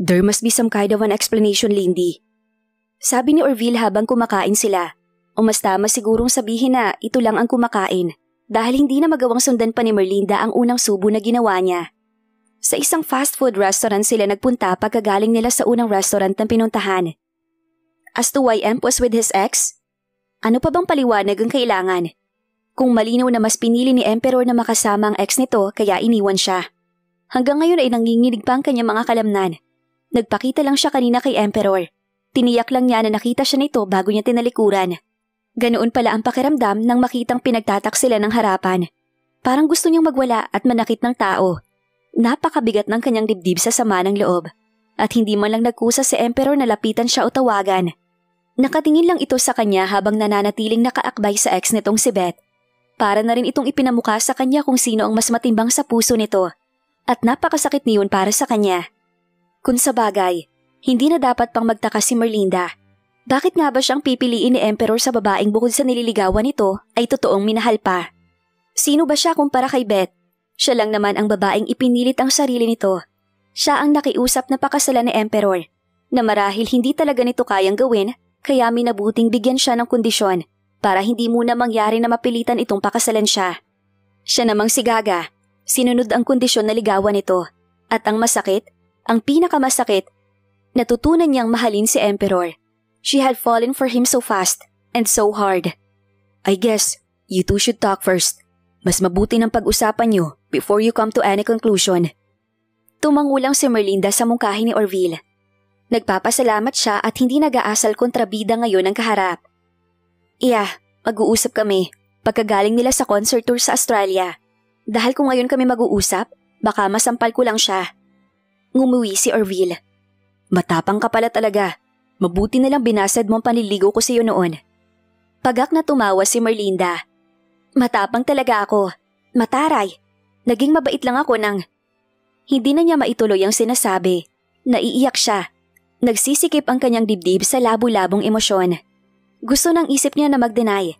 There must be some kind of an explanation, Lindy. Sabi ni Orville habang kumakain sila. O mas tama sigurong sabihin na ito lang ang kumakain dahil hindi na magawang sundan pa ni Merlinda ang unang subo na ginawa niya. Sa isang fast food restaurant sila nagpunta pagkagaling nila sa unang restaurant na pinuntahan. As to why Emp was with his ex? Ano pa bang paliwanag ang kailangan? Kung malinaw na mas pinili ni Emperor na makasama ang ex nito kaya iniwan siya. Hanggang ngayon ay nanginginig pa ang kanyang mga kalamnan. Nagpakita lang siya kanina kay Emperor. Tiniyak lang niya na nakita siya nito bago niya tinalikuran. Ganoon pala ang pakiramdam nang makitang pinagtatak sila ng harapan. Parang gusto niyang magwala at manakit ng tao. Napakabigat ng kanyang dibdib sa sama ng loob. At hindi man lang nagkusa si Emperor na lapitan siya o tawagan. Nakatingin lang ito sa kanya habang nananatiling nakaakbay sa ex nitong si Beth. Para na rin itong ipinamukha sa kanya kung sino ang mas matimbang sa puso nito. At napakasakit niyon para sa kanya. Kung sa bagay, hindi na dapat pang magtaka si Merlinda. Bakit nga ba siyang pipiliin ni Emperor sa babaeng bukod sa nililigawan nito ay totoong minahal pa? Sino ba siya kumpara kay Beth? Siya lang naman ang babaeng ipinilit ang sarili nito. Siya ang nakiusap na pakasalan ni Emperor, na marahil hindi talaga nito kayang gawin, kaya minabuting bigyan siya ng kondisyon para hindi muna mangyari na mapilitan itong pakasalan siya. Siya namang si Gaga, sinunod ang kondisyon na ligawan nito. At ang masakit, ang pinakamasakit, natutunan niyang mahalin si Emperor. She had fallen for him so fast and so hard. I guess you two should talk first. Mas mabuti ng pag-usapan niyo before you come to any conclusion. Tumangulang si Merlinda sa mungkahi ni Orville. Nagpapasalamat siya at hindi nag-aasal kontrabida ngayon ang kaharap. Mag-uusap kami pagkagaling nila sa concert tour sa Australia. Dahil kung ngayon kami mag-uusap, baka masampal ko lang siya. Ngumuwi si Orville. Matapang ka pala talaga. Mabuti na lang binasad mo ang panliligaw ko sa iyo noon. Pagak na tumawa si Merlinda. Matapang talaga ako. Mataray. Naging mabait lang ako nang... Hindi na niya maituloy ang sinasabi. Naiiyak siya. Nagsisikip ang kanyang dibdib sa labo-labong emosyon. Gusto nang isip niya na mag-deny.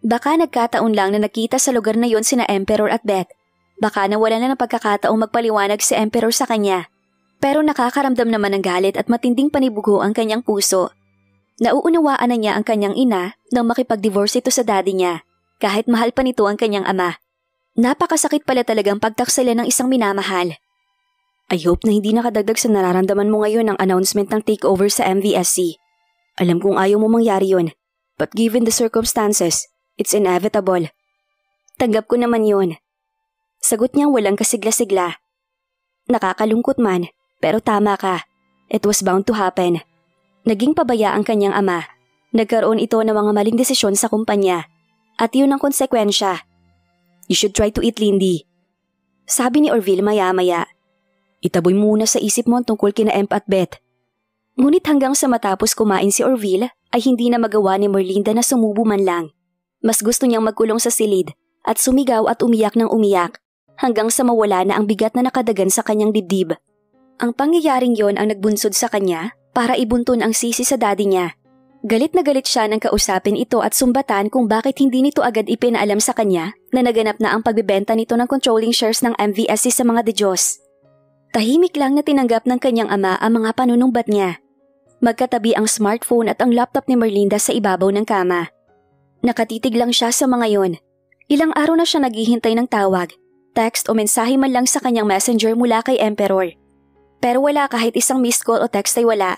Baka nagkataon lang na nakita sa lugar na yon sina Emperor at Beth. Baka nawala na ng pagkakataong magpaliwanag si Emperor sa kanya. Pero nakakaramdam naman ng galit at matinding panibugo ang kanyang puso. Nauunawaan na niya ang kanyang ina nang makipag-divorce ito sa daddy niya, kahit mahal pa nito ang kanyang ama. Napakasakit pala talagang pagtaksila ng isang minamahal. I hope na hindi nakadagdag sa nararamdaman mo ngayon ang announcement ng takeover sa MVSC. Alam kong ayaw mo mangyari yun, but given the circumstances, it's inevitable. Tanggap ko naman yun. Sagot niyang walang kasigla-sigla. Nakakalungkot man. Pero tama ka. It was bound to happen. Naging pabaya ang kanyang ama. Nagkaroon ito ng mga maling desisyon sa kumpanya. At yun ang konsekwensya. You should try to eat, Lindy. Sabi ni Orville maya-maya. Itaboy muna sa isip mo ang tungkol kina Emp at Beth. Ngunit hanggang sa matapos kumain si Orville ay hindi na magawa ni Merlinda na sumubo man lang. Mas gusto niyang magkulong sa silid at sumigaw at umiyak ng umiyak hanggang sa mawala na ang bigat na nakadagan sa kanyang dibdib. Ang pangyayaring yon ang nagbunsod sa kanya para ibuntun ang sisi sa daddy niya. Galit na galit siya nang kausapin ito at sumbatan kung bakit hindi nito agad ipinaalam sa kanya na naganap na ang pagbebenta nito ng controlling shares ng MVSC sa mga Diyos. Tahimik lang na tinanggap ng kanyang ama ang mga panunumbat niya. Magkatabi ang smartphone at ang laptop ni Merlinda sa ibabaw ng kama. Nakatitig lang siya sa mga yon. Ilang araw na siya naghihintay ng tawag, text o mensahe man lang sa kanyang messenger mula kay Emperor. Pero wala kahit isang missed call o text ay wala.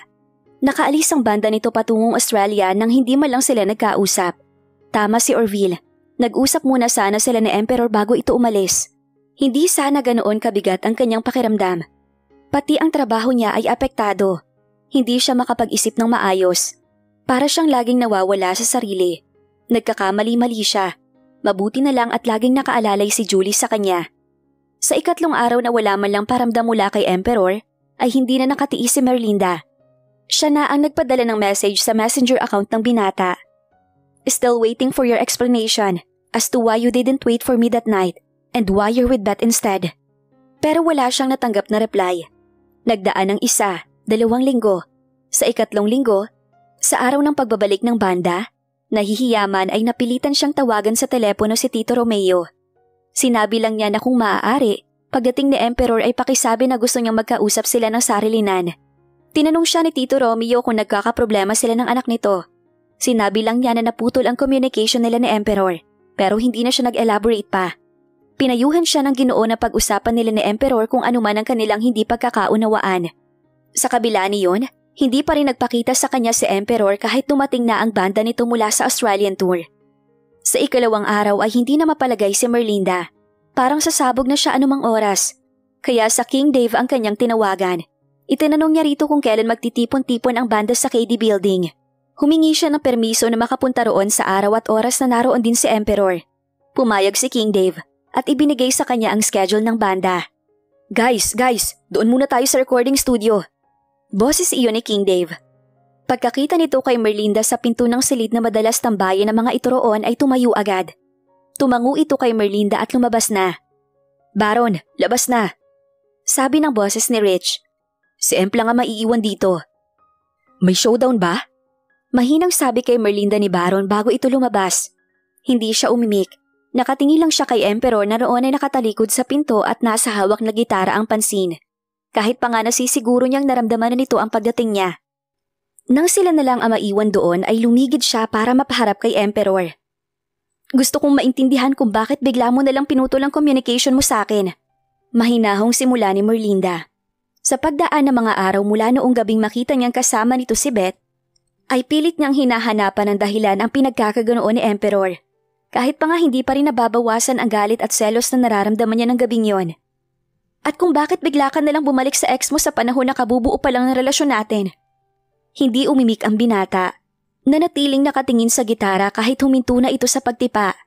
Nakaalis ang banda nito patungong Australia nang hindi man lang sila nagkausap. Tama si Orville. Nag-usap muna sana sila ni Emperor bago ito umalis. Hindi sana ganoon kabigat ang kanyang pakiramdam. Pati ang trabaho niya ay apektado. Hindi siya makapag-isip ng maayos. Para siyang laging nawawala sa sarili. Nagkakamali-mali siya. Mabuti na lang at laging nakaalalay si Julie sa kanya. Sa ikatlong araw na wala man lang paramdam mula kay Emperor, ay hindi na nakatiis si Merlinda. Siya na ang nagpadala ng message sa messenger account ng binata. Still waiting for your explanation as to why you didn't wait for me that night and why you're with Beth instead. Pero wala siyang natanggap na reply. Nagdaan ng 1, 2 linggo. Sa ikatlong linggo, sa araw ng pagbabalik ng banda, nahihiyaman ay napilitan siyang tawagan sa telepono si Tito Romeo. Sinabi lang niya na kung maaari, pagdating ni Emperor ay pakisabi na gusto niyang magkausap sila ng sarilinan. Tinanong siya ni Tito Romeo kung nagkakaproblema sila ng anak nito. Sinabi lang niya na naputol ang communication nila ni Emperor, pero hindi na siya nag-elaborate pa. Pinayuhan siya ng Ginoo na pag-usapan nila ni Emperor kung ano man ang kanilang hindi pagkakaunawaan. Sa kabila niyon, hindi pa rin nagpakita sa kanya si Emperor kahit dumating na ang banda nito mula sa Australian tour. Sa ikalawang araw ay hindi na mapalagay si Merlinda. Parang sasabog na siya anumang oras. Kaya sa King Dave ang kanyang tinawagan. Itinanong niya rito kung kailan magtitipon-tipon ang banda sa KD Building. Humingi siya ng permiso na makapunta roon sa araw at oras na naroon din si Emperor. Pumayag si King Dave at ibinigay sa kanya ang schedule ng banda. Guys, doon muna tayo sa recording studio. Boses iyon ni King Dave. Pagkakita nito kay Merlinda sa pinto ng silid na madalas tambayan ng mga ito roon ay tumayo agad. Tumango ito kay Merlinda at lumabas na. Baron, labas na. Sabi ng boses ni Rich. Si Emp lang ang maiiwan dito. May showdown ba? Mahinang sabi kay Merlinda ni Baron bago ito lumabas. Hindi siya umimik. Nakatingin lang siya kay Emperor na roon ay nakatalikod sa pinto at nasa hawak na gitara ang pansin. Kahit pa nga nasisiguro niyang naramdaman na nito ang pagdating niya. Nang sila na lang ang maiwan doon ay lumigid siya para mapaharap kay Emperor. Gusto kong maintindihan kung bakit bigla mo nalang pinutol ang communication mo sa akin. Mahinahong simula ni Merlinda. Sa pagdaan ng mga araw mula noong gabing makita niyang kasama nito si Beth, ay pilit niyang hinahanapan ng dahilan ang pinagkakaganoon ni Emperor. Kahit pa nga hindi pa rin nababawasan ang galit at selos na nararamdaman niya ng gabing yon. At kung bakit bigla ka nalang bumalik sa ex mo sa panahon na kabubuo pa lang ng relasyon natin. Hindi umimik ang binata. Nanatiling nakatingin sa gitara kahit huminto na ito sa pagtipa.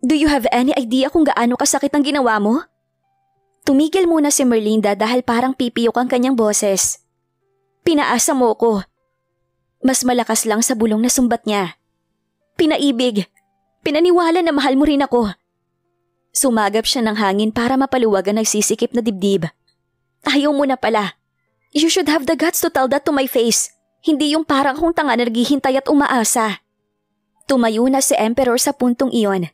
Do you have any idea kung gaano kasakit ang ginawa mo? Tumigil muna si Merlinda dahil parang pipiyok ang kanyang boses. Pinaasa mo ko. Mas malakas lang sa bulong na sumbat niya. Pinaibig. Pinaniwala na mahal mo rin ako. Sumagap siya ng hangin para mapaluwag ang nagsisikip na dibdib. Ayaw mo na pala. You should have the guts to tell that to my face. Hindi yung parang akong tanga na naghihintay at umaasa. Tumayo na si Emperor sa puntong iyon.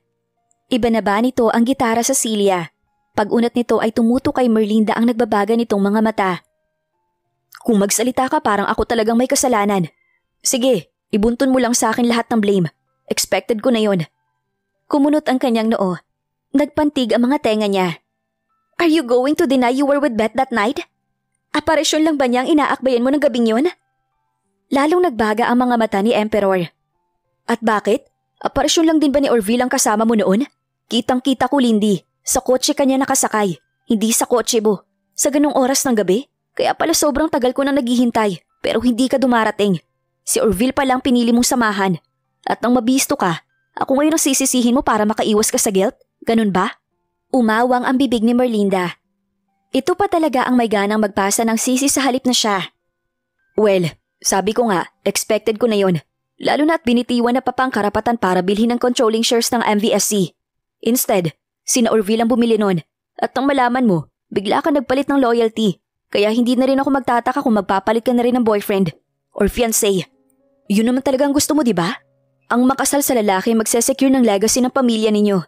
Ibanaba nito ang gitara sa silya. Pag-unat nito ay tumuto kay Merlinda ang nagbabaga nitong mga mata. Kung magsalita ka parang ako talagang may kasalanan. Sige, ibuntun mo lang sa akin lahat ng blame. Expected ko na yon. Kumunot ang kanyang noo. Nagpantig ang mga tenga niya. Are you going to deny you were with Beth that night? Aparisyon lang ba niyang inaakbayan mo ng gabing yon? Lalong nagbaga ang mga mata ni Emperor. At bakit? Aparisyon lang din ba ni Orville ang kasama mo noon? Kitang-kita ko, Lindy. Sa kotse kanya nakasakay, hindi sa kotse mo. Sa ganung oras ng gabi, kaya pala sobrang tagal ko na naghihintay, pero hindi ka dumarating. Si Orville pa lang pinili mong samahan. At nang mabisto ka, ako ngayon ang sisisihin mo para makaiwas ka sa guilt? Ganun ba? Umawang ang bibig ni Merlinda. Ito pa talaga ang may ganang magpasa ng sisi sa halip na siya. Well, sabi ko nga, expected ko na yon. Lalo na at binitiwan na pa pang karapatan para bilhin ng controlling shares ng MVSC. Instead, sina Orville ang bumili nun. At nang malaman mo, bigla ka nagpalit ng loyalty. Kaya hindi na rin ako magtataka kung magpapalit ka na rin ng boyfriend or fiancé. Yun naman talagang gusto mo, di ba? Ang makasal sa lalaki magsesecure ng legacy ng pamilya ninyo.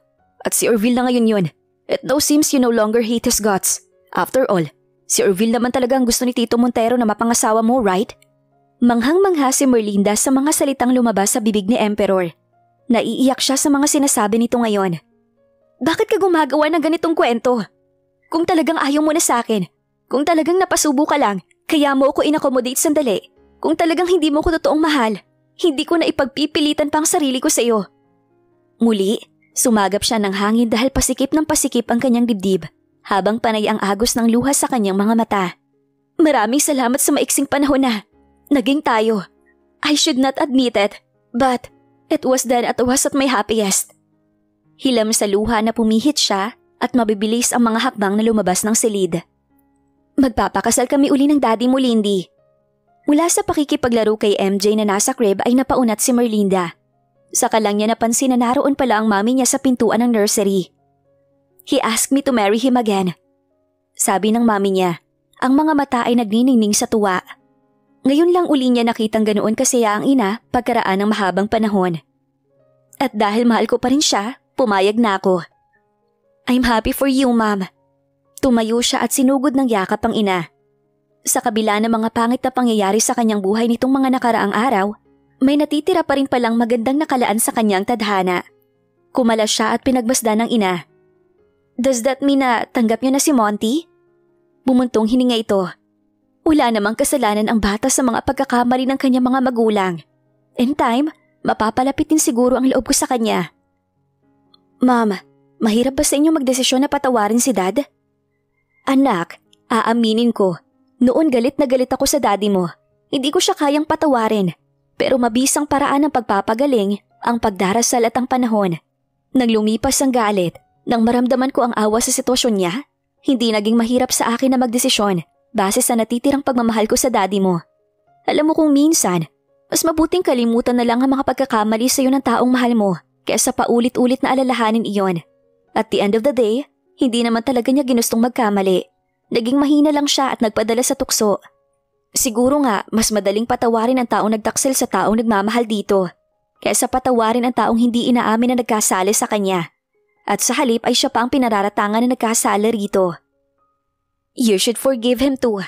At si Orville na ngayon yun. It now seems you no longer hate his guts. After all, si Orville naman talagang gusto ni Tito Montero na mapangasawa mo, right? Manghang-mangha si Merlinda sa mga salitang lumabas sa bibig ni Emperor. Naiiyak siya sa mga sinasabi nito ngayon. Bakit ka gumagawa ng ganitong kwento? Kung talagang ayaw mo na sa akin, kung talagang napasubo ka lang, kaya mo ako in-accommodate sandali, kung talagang hindi mo ko totoong mahal, hindi ko na ipagpipilitan pa ang sarili ko sa iyo. Muli, sumagap siya ng hangin dahil pasikip ng pasikip ang kanyang dibdib, habang panay ang agos ng luha sa kanyang mga mata. Maraming salamat sa maiksing panahon na naging tayo. I should not admit it, but it was then at was at my happiest. Hilam sa luha na pumihit siya at mabibilis ang mga hakbang na lumabas ng silid. Magpapakasal kami uli ng daddy mo, Lindy. Mula sa pakikipaglaro kay MJ na nasa crib ay napaunat si Merlinda. Saka lang niya napansin na naroon pala ang mami niya sa pintuan ng nursery. He asked me to marry him again. Sabi ng mami niya, ang mga mata ay nagniningning sa tuwa. Ngayon lang uli niya nakitang ganoon kasaya ang ina pagkaraan ng mahabang panahon. At dahil mahal ko pa rin siya, pumayag na ako. I'm happy for you, Mom. Tumayo siya at sinugod ng yakap ang ina. Sa kabila ng mga pangit na pangyayari sa kanyang buhay nitong mga nakaraang araw, may natitira pa rin palang magandang nakalaan sa kanyang tadhana. Kumalas siya at pinagmasdan ng ina. Does that mean na tanggap niyo na si Monty? Bumuntong hininga ito. Wala namang kasalanan ang bata sa mga pagkakamali ng kanyang mga magulang. In time, mapapalapit din siguro ang loob ko sa kanya. Ma'am, mahirap ba sa inyo magdesisyon na patawarin si Dad? Anak, aaminin ko. Noon galit na galit ako sa daddy mo. Hindi ko siya kayang patawarin. Pero mabisang paraan ng pagpapagaling ang pagdarasal at ang panahon. Nang lumipas ang galit, nang maramdaman ko ang awa sa sitwasyon niya, hindi naging mahirap sa akin na magdesisyon base sa natitirang pagmamahal ko sa daddy mo. Alam mo kung minsan, mas mabuting kalimutan na lang ang mga pagkakamali sa iyo ng taong mahal mo kaysa paulit-ulit na alalahanin iyon. At the end of the day, hindi naman talaga niya ginustong magkamali. Naging mahina lang siya at nagpadala sa tukso. Siguro nga, mas madaling patawarin ang taong nagtaksil sa taong nagmamahal dito, kaysa patawarin ang taong hindi inaamin na nagkasala sa kanya. At sa halip ay siya pa ang pinararatangan na nagkasala rito. You should forgive him too.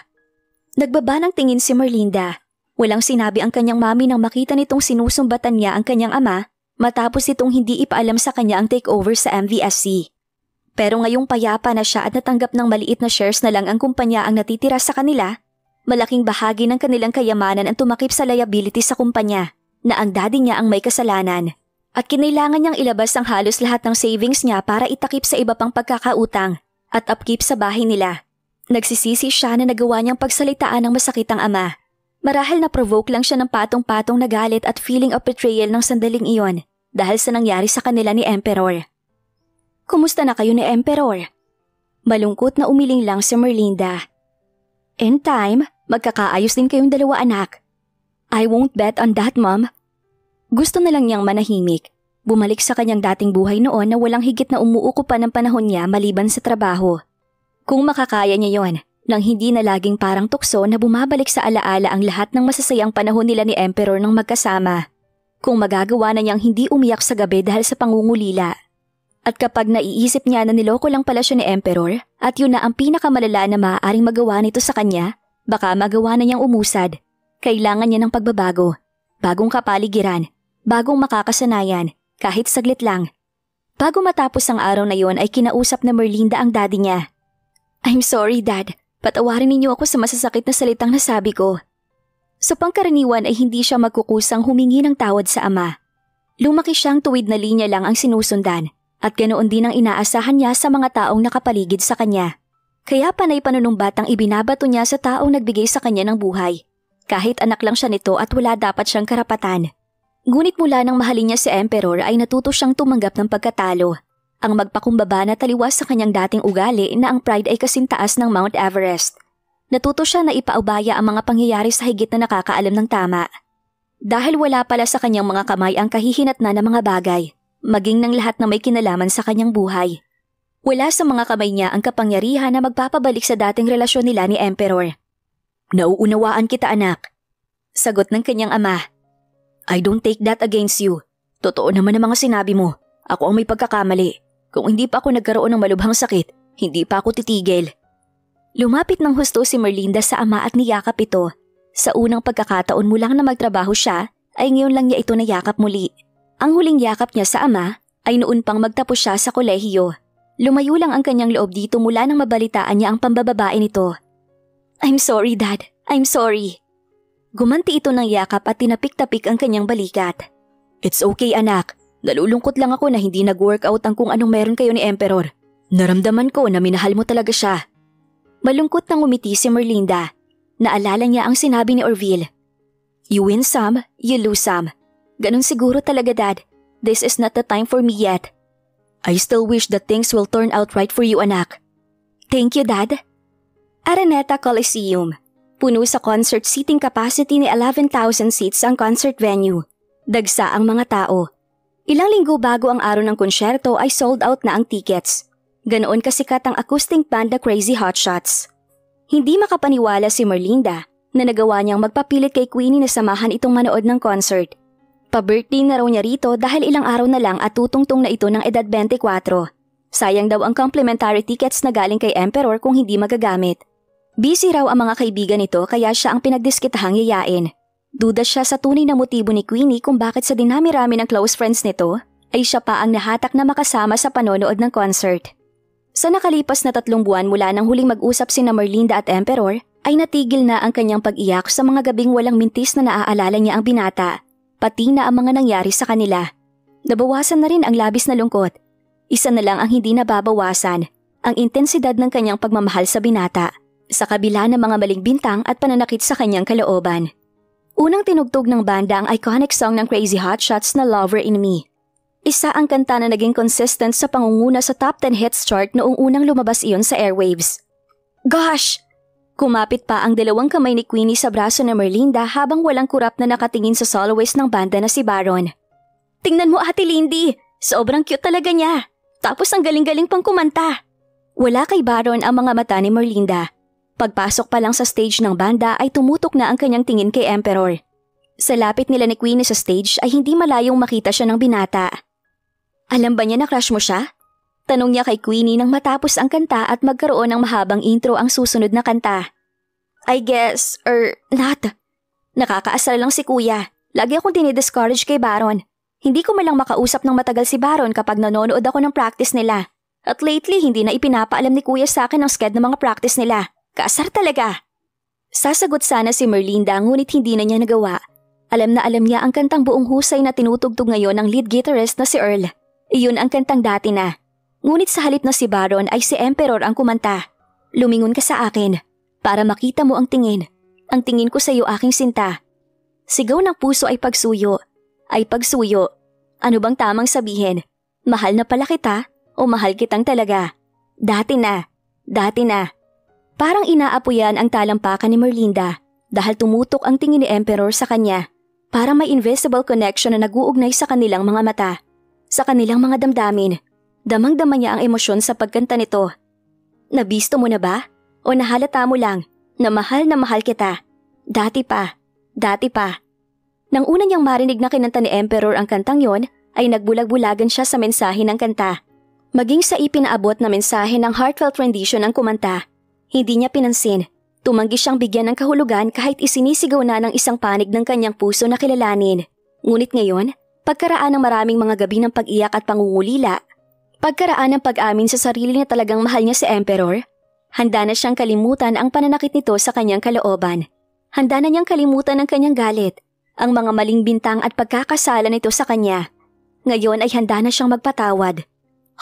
Nagbaba ng tingin si Merlinda. Walang sinabi ang kanyang mami nang makita nitong sinusumbatan niya ang kanyang ama matapos itong hindi ipaalam sa kanya ang takeover sa MVSC. Pero ngayong payapa na siya at natanggap ng maliit na shares na lang ang kumpanya ang natitira sa kanila, malaking bahagi ng kanilang kayamanan ang tumakip sa liability sa kumpanya na ang daddy niya ang may kasalanan. At kinailangan niyang ilabas ang halos lahat ng savings niya para itakip sa iba pang pagkakautang at upkeep sa bahay nila. Nagsisisi siya na nagawa niyang pagsalitaan ng masakit ang ama. Marahil na-provoke lang siya ng patong-patong na galit at feeling of betrayal ng sandaling iyon dahil sa nangyari sa kanila ni Emperor. Kumusta na kayo ni Emperor? Malungkot na umiling lang si Merlinda. In time, magkakaayos din kayong dalawa anak. I won't bet on that, Mom. Gusto na lang niyang manahimik. Bumalik sa kanyang dating buhay noon na walang higit na umuuko pa ng panahon niya maliban sa trabaho. Kung makakaya niya yon, nang hindi na laging parang tukso na bumabalik sa alaala ang lahat ng masasayang panahon nila ni Emperor ng magkasama. Kung magagawa na niyang hindi umiyak sa gabi dahil sa pangungulila. At kapag naiisip niya na niloko lang pala siya ni Emperor at yun na ang pinakamalala na maaaring magawa nito sa kanya, baka magawa na niyang umusad. Kailangan niya ng pagbabago, bagong kapaligiran, bagong makakasanayan, kahit saglit lang. Bago matapos ang araw na yon ay kinausap na Merlinda ang daddy niya. I'm sorry, Dad. Patawarin ninyo ako sa masasakit na salitang nasabi ko. Sa pangkaraniwan ay hindi siya magkukusang humingi ng tawad sa ama. Lumaki siyang tuwid na linya lang ang sinusundan. At ganoon din ang inaasahan niya sa mga taong nakapaligid sa kanya. Kaya panay panunumbat ang ibinabato niya sa taong nagbigay sa kanya ng buhay. Kahit anak lang siya nito at wala dapat siyang karapatan. Ngunit mula nang mahalin niya si Emperor ay natuto siyang tumanggap ng pagkatalo. Ang magpakumbaba na taliwas sa kanyang dating ugali na ang pride ay kasing taas ng Mount Everest. Natuto siya na ipaubaya ang mga pangyayari sa higit na nakakaalam ng tama. Dahil wala pala sa kanyang mga kamay ang kahihinatnan ng mga bagay. Maging ng lahat na may kinalaman sa kanyang buhay. Wala sa mga kamay niya ang kapangyarihan na magpapabalik sa dating relasyon nila ni Emperor. Nauunawaan kita anak. Sagot ng kanyang ama. I don't take that against you. Totoo naman ang mga sinabi mo. Ako ang may pagkakamali. Kung hindi pa ako nagkaroon ng malubhang sakit, hindi pa ako titigil. Lumapit ng husto si Merlinda sa ama at niyakap ito. Sa unang pagkakataon mo lang na magtrabaho siya, ay ngayon lang niya ito nayakap muli. Ang huling yakap niya sa ama ay noon pang magtapos siya sa kolehiyo. Lumayo lang ang kanyang loob dito mula nang mabalitaan niya ang pambababae nito. I'm sorry, Dad. I'm sorry. Gumanti ito ng yakap at tinapik-tapik ang kanyang balikat. It's okay, anak. Nalulungkot lang ako na hindi nag-workout ang kung anong meron kayo ni Emperor. Naramdaman ko na minahal mo talaga siya. Malungkot nang umiti si Merlinda. Naalala niya ang sinabi ni Orville. You win some, you lose some. Ganun siguro talaga, Dad. This is not the time for me yet. I still wish that things will turn out right for you, anak. Thank you, Dad. Araneta Coliseum. Puno sa concert seating capacity ni 11,000 seats ang concert venue. Dagsa ang mga tao. Ilang linggo bago ang araw ng konsyerto ay sold out na ang tickets. Ganoon kasikat ang acoustic band na Crazy Hotshots. Hindi makapaniwala si Merlinda na nagawa niyang magpapilit kay Queenie na samahan itong manood ng concert. Pa-birthday na raw niya rito dahil ilang araw na lang at tutungtong na ito ng edad 24. Sayang daw ang complimentary tickets na galing kay Emperor kung hindi magagamit. Busy raw ang mga kaibigan nito kaya siya ang pinagdiskitahang yayain. Duda siya sa tunay na motibo ni Queenie kung bakit sa dinami-rami ng close friends nito ay siya pa ang nahatak na makasama sa panonood ng concert. Sa nakalipas na 3 buwan mula nang huling mag-usap sina Merlinda at Emperor, ay natigil na ang kanyang pag-iyak sa mga gabing walang mintis na naaalala niya ang binata, pati na ang mga nangyari sa kanila. Nabawasan na rin ang labis na lungkot. Isa na lang ang hindi nababawasan, ang intensidad ng kanyang pagmamahal sa binata, sa kabila ng mga maling bintang at pananakit sa kanyang kalooban. Unang tinugtog ng banda ang iconic song ng Crazy Hotshots na Lover in Me. Isa ang kanta na naging consistent sa pangunguna sa top 10 hits chart noong unang lumabas iyon sa airwaves. Gosh! Kumapit pa ang 2 kamay ni Queenie sa braso ni Merlinda habang walang kurap na nakatingin sa soloist ng banda na si Baron. Tingnan mo Ate Lindy! Sobrang cute talaga niya! Tapos ang galing-galing pang kumanta! Wala kay Baron ang mga mata ni Merlinda. Pagpasok pa lang sa stage ng banda ay tumutok na ang kanyang tingin kay Emperor. Sa lapit nila ni Queenie sa stage ay hindi malayong makita siya ng binata. Alam ba niya na crush mo siya? Tanong niya kay Queenie nang matapos ang kanta at magkaroon ng mahabang intro ang susunod na kanta. I guess, not. Nakakaasar lang si Kuya. Lagi akong dinidiscourage kay Baron. Hindi ko malang makausap ng matagal si Baron kapag nanonood ako ng practice nila. At lately, hindi na ipinapaalam ni Kuya sa akin ang sked ng mga practice nila. Kaasar talaga. Sasagot sana si Merlinda ngunit hindi na niya nagawa. Alam na alam niya ang kantang buong husay na tinutugtog ngayon ng lead guitarist na si Earl. Iyon ang kantang dati na. Ngunit sa halip na si Baron ay si Emperor ang kumanta. Lumingon ka sa akin para makita mo ang tingin. Ang tingin ko sa iyo aking sinta. Sigaw ng puso ay pagsuyo. Ay pagsuyo. Ano bang tamang sabihin? Mahal na pala kita o mahal kitang talaga? Dati na. Dati na. Parang inaapuyan ang talampakan ni Merlinda dahil tumutok ang tingin ni Emperor sa kanya. Para may invisible connection na nag-uugnay sa kanilang mga mata. Sa kanilang mga damdamin, damang-dama niya ang emosyon sa pagkanta nito. Nabisto mo na ba? O nahalata mo lang na mahal kita? Dati pa, dati pa. Nang una niyang marinig na kinanta ni Emperor ang kantang yon, ay nagbulag-bulagan siya sa mensahe ng kanta. Maging sa ipinaabot na mensahe ng heartfelt rendition ng kumanta, hindi niya pinansin. Tumanggi siyang bigyan ng kahulugan kahit isinisigaw na ng isang panig ng kanyang puso na kilalanin. Ngunit ngayon, pagkaraan ng maraming mga gabi ng pag-iyak at pangungulila, pagkaraan ng pag-amin sa sarili na talagang mahal niya si Emperor, handa na siyang kalimutan ang pananakit nito sa kanyang kalooban. Handa na niyang kalimutan ang kanyang galit, ang mga maling bintang at pagkakasala nito sa kanya. Ngayon ay handa na siyang magpatawad.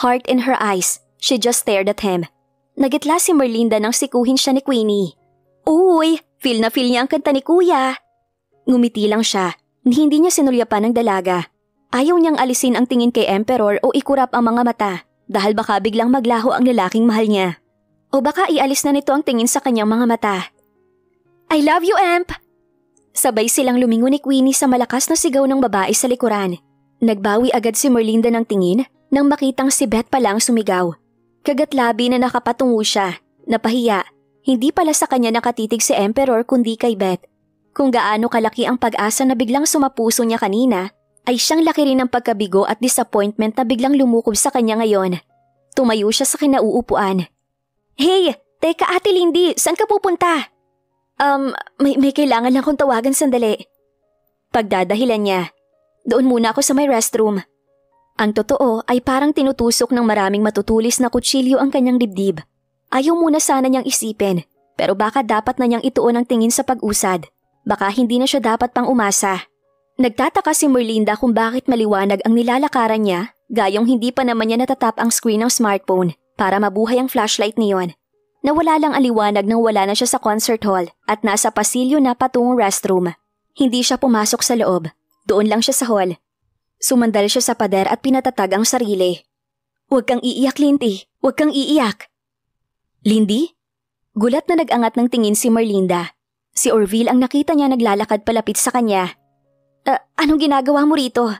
Heart in her eyes, she just stared at him. Nagitla si Merlinda nang sikuhin siya ni Queenie. Uy, feel na feel niya ang kanta ni Kuya. Ngumiti lang siya, hindi niya sinulyapan ng dalaga. Ayaw niyang alisin ang tingin kay Emperor o ikurap ang mga mata dahil baka biglang maglaho ang lalaking mahal niya. O baka ialis na nito ang tingin sa kanyang mga mata. I love you, Emp! Sabay silang lumingon ni Queenie sa malakas na sigaw ng babae sa likuran. Nagbawi agad si Merlinda ng tingin nang makitang si Beth pa lang sumigaw. Kagatlabi na nakapatungo siya, napahiya. Hindi pala sa kanya nakatitig si Emperor kundi kay Beth. Kung gaano kalaki ang pag-asa na biglang sumapuso niya kanina, ay siyang laki rin ng pagkabigo at disappointment na biglang lumukob sa kanya ngayon. Tumayo siya sa kinauupuan. Hey, teka Ate Lindy, saan ka pupunta? May kailangan lang kong tawagan sandali. Pagdadahilan niya, doon muna ako sa may restroom. Ang totoo ay parang tinutusok ng maraming matutulis na kutsilyo ang kanyang dibdib. Ayaw muna sana niyang isipin, pero baka dapat na niyang ituon ang tingin sa pag-usad. Baka hindi na siya dapat pang umasa. Nagtataka si Merlinda kung bakit maliwanag ang nilalakaran niya, gayong hindi pa naman niya natatap ang screen ng smartphone para mabuhay ang flashlight niyon. Nawala lang ang liwanag nang wala na siya sa concert hall at nasa pasilyo na patungong restroom. Hindi siya pumasok sa loob. Doon lang siya sa hall. Sumandal siya sa pader at pinatatag ang sarili. Huwag kang iiyak, Lindy. Huwag kang iiyak. Lindy? Gulat na nag-angat ng tingin si Merlinda. Si Orville ang nakita niya naglalakad palapit sa kanya. Anong ginagawa mo rito?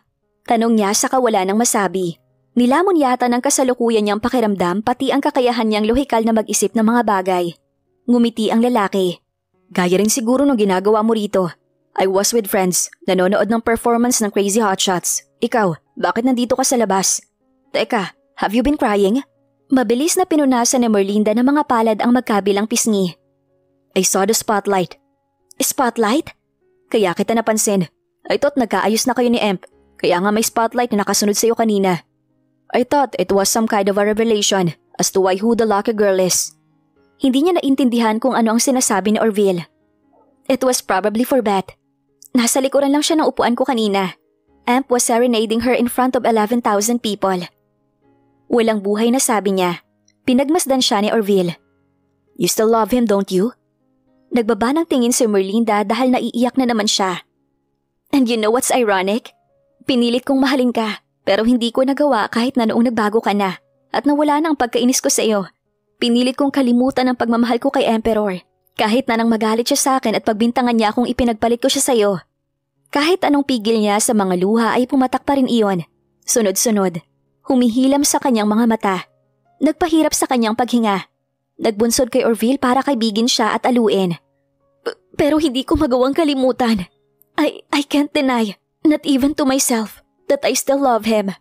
Tanong niya sa kawala ng masabi. Nilamon yata ng kasalukuyan niyang pakiramdam pati ang kakayahan niyang lohikal na mag-isip ng mga bagay. Ngumiti ang lalaki. Gaya rin siguro nung ginagawa mo rito. I was with friends, nanonood ng performance ng Crazy Hotshots. Ikaw, bakit nandito ka sa labas? Teka, have you been crying? Mabilis na pinunasan ni Merlinda na mga palad ang magkabilang pisngi. I saw the spotlight. Spotlight? Kaya kita napansin. I thought nagkaayos na kayo ni Emp. Kaya nga may spotlight na nakasunod sa'yo kanina. I thought it was some kind of a revelation as to who the lucky girl is. Hindi niya naintindihan kung ano ang sinasabi ni Orville. It was probably for Beth. Nasa likuran lang siya ng upuan ko kanina. Emp was serenading her in front of 11,000 people. Walang buhay na sabi niya. Pinagmasdan siya ni Orville. You still love him, don't you? Nagbaba ng tingin si Merlinda dahil naiiyak na naman siya. And you know what's ironic? Pinilit kong mahalin ka, pero hindi ko nagawa kahit na noong nagbago ka na at nawala na ang pagkainis ko sa iyo. Pinilit kong kalimutan ang pagmamahal ko kay Emperor, kahit na nang magalit siya sa akin at pagbintangan niya kung ipinagpalit ko siya sa iyo. Kahit anong pigil niya sa mga luha ay pumatak pa rin iyon. Sunod-sunod, humihilam sa kanyang mga mata. Nagpahirap sa kanyang paghinga. Nagbunsod kay Orville para kaibigin siya at aluin. Pero hindi ko magawang kalimutan. I can't deny, not even to myself, that I still love him.